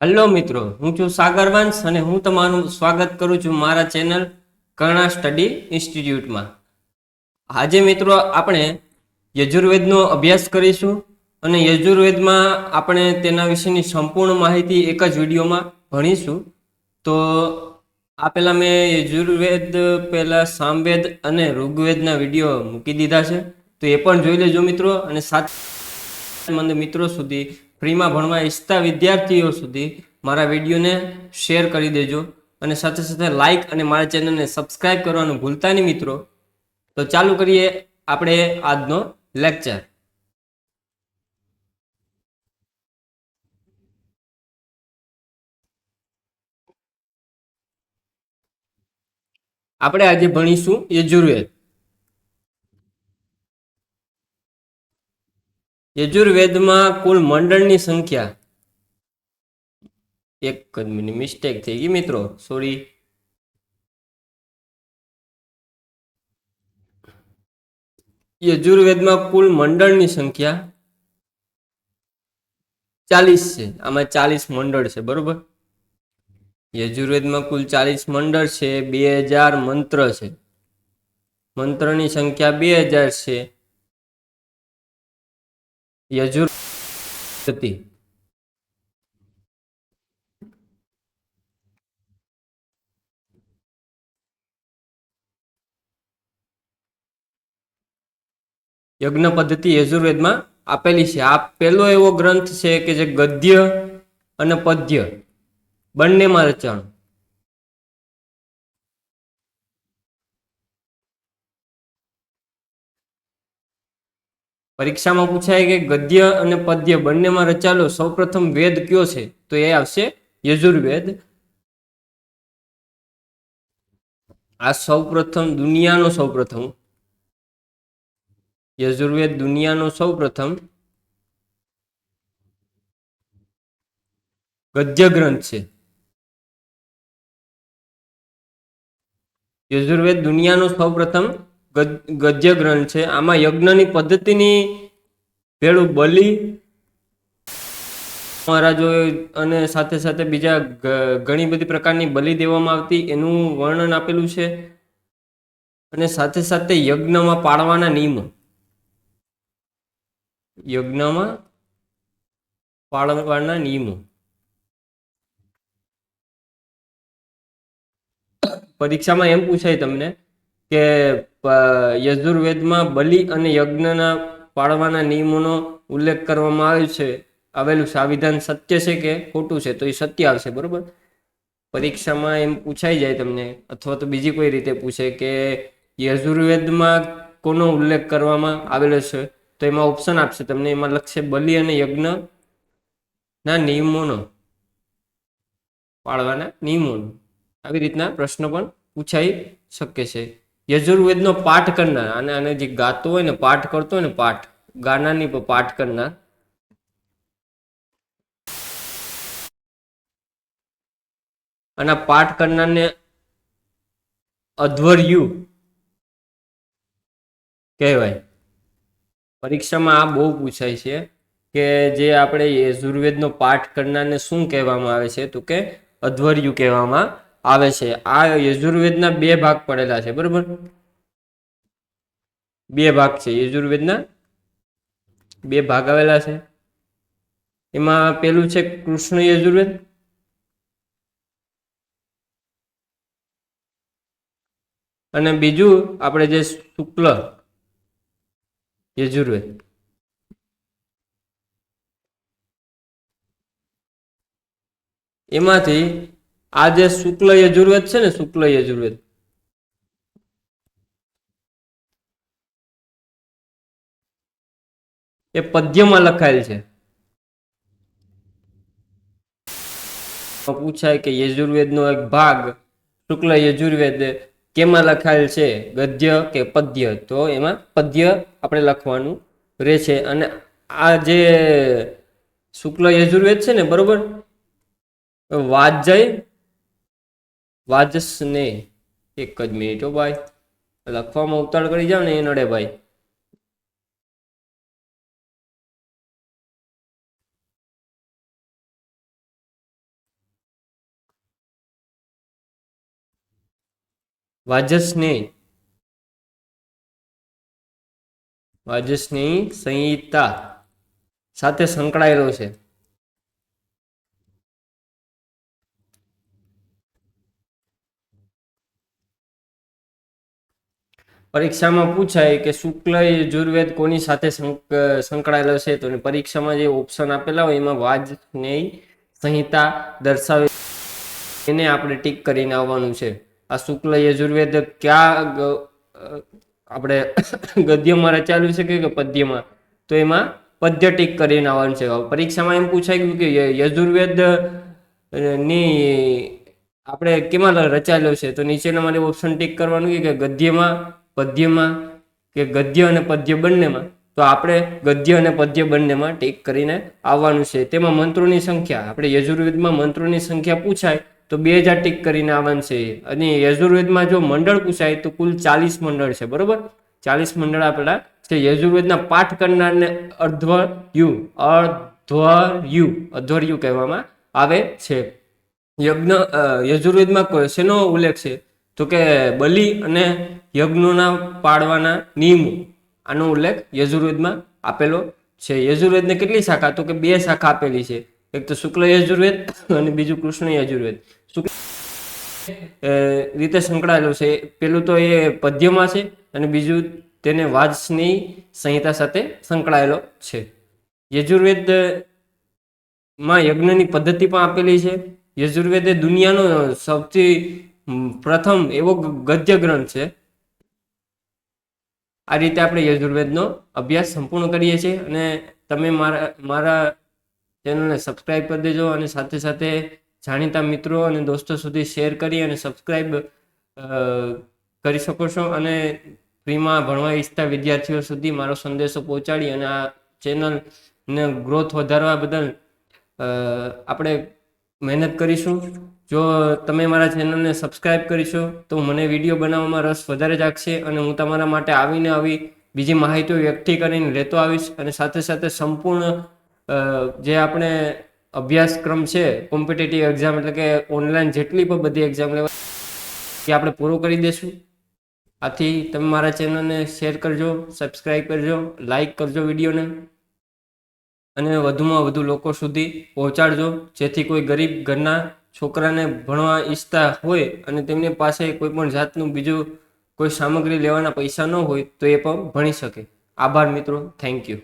Hello મિત્રો, હું છું સાગર વંશ અને હું તમારું સ્વાગત કરું છું મારા ચેનલ કર્ણા સ્ટડી ઇન્સ્ટિટ્યૂટમાં. આજે મિત્રો આપણે યજુર્વેદનો અભ્યાસ કરીશું અને યજુર્વેદમાં આપણે તેના વિશેની સંપૂર્ણ માહિતી એક જ વિડીયોમાં ભણીશું. તો આ પહેલાં મેં યજુર્વેદ પહેલાં સામવેદ અને ઋગ્વેદના વિડીયો મૂકી દીધા છે, તો એ પણ જોઈ લેજો મિત્રો. અને સાથે મિત્રો સુધી ફ્રીમાં ભણવા ઈચ્છતા વિદ્યાર્થીઓ સુધી મારા વિડીયોને શેર કરી દેજો અને સાથે સાથે લાઈક અને મારા ચેનલને સબસ્ક્રાઈબ કરવાનું ભૂલતા નહીં મિત્રો. તો ચાલુ કરીએ આપણે આજનો લેક્ચર. આપણે આજે ભણીશું યજુર્વેદ. યજુર્વેદમાં કુલ મંડળની સંખ્યા, એક જ મિનિટ, મિસ્ટેક થઈ ગઈ મિત્રો, સોરી. યજુર્વેદમાં કુલ મંડળની સંખ્યા 40 છે. આમાં 40 મંડળ છે, બરોબર. યજુર્વેદમાં કુલ 40 મંડળ છે. 2000 મંત્ર છે. મંત્રની સંખ્યા 2000 છે. યજુર યજ્ઞ પદ્ધતિ યજુર્વેદમાં આપેલી છે. આ પહેલો એવો ગ્રંથ છે કે જે ગદ્ય અને પદ્ય બંનેમાં રચાણ. પરીક્ષામાં પૂછાય કે ગદ્ય અને પદ્ય બંનેમાં રચાયેલો સૌપ્રથમ વેદ કયો છે, તો એ આવશે યજુર્વેદ. આ સૌપ્રથમ દુનિયાનો સૌપ્રથમ યજુર્વેદ દુનિયાનો સૌપ્રથમ ગદ્ય ગ્રંથ છે. યજુર્વેદ દુનિયાનો સૌપ્રથમ ગદ્ય ગ્રંથ છે. આમાં યજ્ઞની પદ્ધતિની ભેળું બલિ મહારાજો અને સાથે સાથે બીજા ઘણી બધી પ્રકારની બલિ દેવામાં આવતી એનું વર્ણન આપેલું છે. અને સાથે સાથે યજ્ઞમાં પાળવાના નિયમો, યજ્ઞમાં પાળવાના નિયમો. પરીક્ષામાં એમ પૂછાય તમને કે યજુર્વેદમાં બલિ અને યજ્ઞના પાળવાના નિયમોનો ઉલ્લેખ કરવામાં આવેલું છે. આ વિધાન સત્ય છે કે ખોટું છે, તો એ સત્ય આવશે, બરોબર. પરીક્ષામાં એમ પૂછાઈ જાય તમને, અથવા તો બીજી કોઈ રીતે પૂછે કે યજુર્વેદમાં કોનો ઉલ્લેખ કરવામાં આવેલો છે, તો એમાં ઓપ્શન આપશે તમને. એમાં લખશે બલિ અને યજ્ઞના નિયમોનો, પાળવાના નિયમોનો. આવી રીતના પ્રશ્નો પણ પૂછાઈ શકે છે. યજુર્વેદનો પાઠ કરનાર, અને જે ગાતો હોય ને, પાઠ કરતો હોય ને, પાઠ ગાનારની પાઠ કરનાર, અને પાઠ કરનારને અધ્વર્યુ કહેવાય. પરીક્ષામાં આ બહુ પૂછાય છે કે જે આપણે યજુર્વેદનો પાઠ કરનારને શું કહેવામાં આવે છે, તો કે અધ્વર્યુ કહેવામાં આવે છે. આ યજુર્વેદના 2 ભાગ પડેલા છે, બરોબર. 2 ભાગ છે યજુર્વેદના, 2 ભાગ આવેલા છે. એમાં પેલું છે કૃષ્ણ યજુર્વેદ, અને બીજું આપણે જે શુક્લ યજુર્વેદ. એમાંથી આ જે શુક્લ યજુર્વેદ છે ને, શુક્લ યજુર્વેદ, એ પદ્યમાં લખાયેલ છે. પૂછાય કે યજુર્વેદનો એક ભાગ શુક્લ યજુર્વેદ કેમાં લખાયેલ છે, ગદ્ય કે પદ્ય, તો એમાં પદ્ય આપણે લખવાનું રહે છે. અને આ જે શુક્લ યજુર્વેદ છે ને, બરોબર, વાજસને, એક જ મિનિટ હો ભાઈ, લખવામાં ઉતાળ કરી જાવ ને એ નડે ભાઈ. વાજસ્નેયી સંહિતા સાથે સંકળાયેલો છે. પરીક્ષામાં પૂછાય કે શુક્લ યજુર્વેદ કોની સાથે સંકળાયેલો છે, તો પરીક્ષામાં જે ઓપ્શન આપેલા હોય એમાં વાજસ્નેયી સંહિતા દર્શાવે એને આપણે ટીક કરીને આવવાનું છે. આ શુક્લ યજુર્વેદ ક્યાં આપણે ગદ્યમાં રચાયેલું છે કે પદ્યમાં, તો એમાં પદ્ય ટીક કરીને આવવાનું છે. પરીક્ષામાં એમ પૂછાય ગયું કે યજુર્વેદ ની આપણે કેમાં રચાયેલો છે, તો નીચેના માટે ઓપ્શન ટીક કરવાનું કે ગદ્યમાં, પદ્યમાં કે ગદ્ય અને પદ્ય બંનેમાં. તો આપણે ગદ્ય અને પદ્ય બંનેમાં ટીક કરીને આવવાનું છે. તેમાં મંત્રોની સંખ્યા, આપણે યજુર્વેદમાં મંત્રોની સંખ્યા પૂછાય તો 2000 ટીક કરીને આવવાનું છે. અને યજુર્વેદમાં જો મંડળ પૂછાય તો કુલ 40 મંડળ છે. બરોબર, 40 મંડળ આપેલા છે. યજુર્વેદના પાઠ કરનારને અધ્વર્યુ કહેવામાં આવે છે. યજુર્વેદમાં શેનો ઉલ્લેખ છે, તો કે બલિ અને યજ્ઞોના પાળવાના નિયમો, આનો ઉલ્લેખ યજુર્વેદમાં આપેલો છે. યજુર્વેદને કેટલી શાખા, તો કે 2 શાખા આપેલી છે. એક તો શુક્લ યજુર્વેદ અને બીજું કૃષ્ણ યજુર્વેદ. શુક્લ રીતે સંકળાયેલો છે. પેલું તો એ પદ્યમાં છે અને બીજું તેને વાજસ્નેયી સંહિતા સાથે સંકળાયેલો છે. યજુર્વેદ માં યજ્ઞની પદ્ધતિ પણ આપેલી છે. યજુર્વેદ એ દુનિયાનો સૌથી પ્રથમ એવો ગદ્ય ગ્રંથ છે. આ રીતે આપણે યજુર્વેદનો અભ્યાસ સંપૂર્ણ કરીએ છીએ. અને તમે મારા ચેનલને સબસ્ક્રાઇબ કરી દેજો અને સાથે સાથે જાણીતા મિત્રો અને દોસ્તો સુધી શેર કરી અને સબસ્ક્રાઇબ કરી શકો છો. અને ફ્રીમાં ભણવા ઈચ્છતા વિદ્યાર્થીઓ સુધી મારો સંદેશો પહોંચાડી અને આ ચેનલને ગ્રોથ વધારવા બદલ આપણે મહેનત કરીશું. જો તમે મારા ચેનલને સબસ્ક્રાઇબ કરીશો તો મને વિડીયો બનાવવામાં રસ વધારે જાગશે અને હું તમારા માટે આવી બીજી માહિતીઓ એકઠી કરીને લેતો આવીશ. અને સાથે સાથે સંપૂર્ણ જે આપણે અભ્યાસક્રમ છે કોમ્પિટિટિવ એક્ઝામ, એટલે કે ઓનલાઈન જેટલી પણ બધી એક્ઝામ લેવા એ આપણે પૂરો કરી દઈશું. આથી તમે મારા ચેનલને શેર કરજો, સબસ્ક્રાઇબ કરજો, લાઈક કરજો વિડીયોને અને વધુમાં વધુ લોકો સુધી પહોંચાડજો, જેથી કોઈ ગરીબ ઘરના છોકરાને ભણવા ઈચ્છતા હોય અને તેમની પાસે કોઈ પણ જાતનું બીજું કોઈ સામગ્રી લેવાના પૈસા ન હોય તો એ પણ ભણી શકે. આભાર મિત્રો, થેન્ક યુ.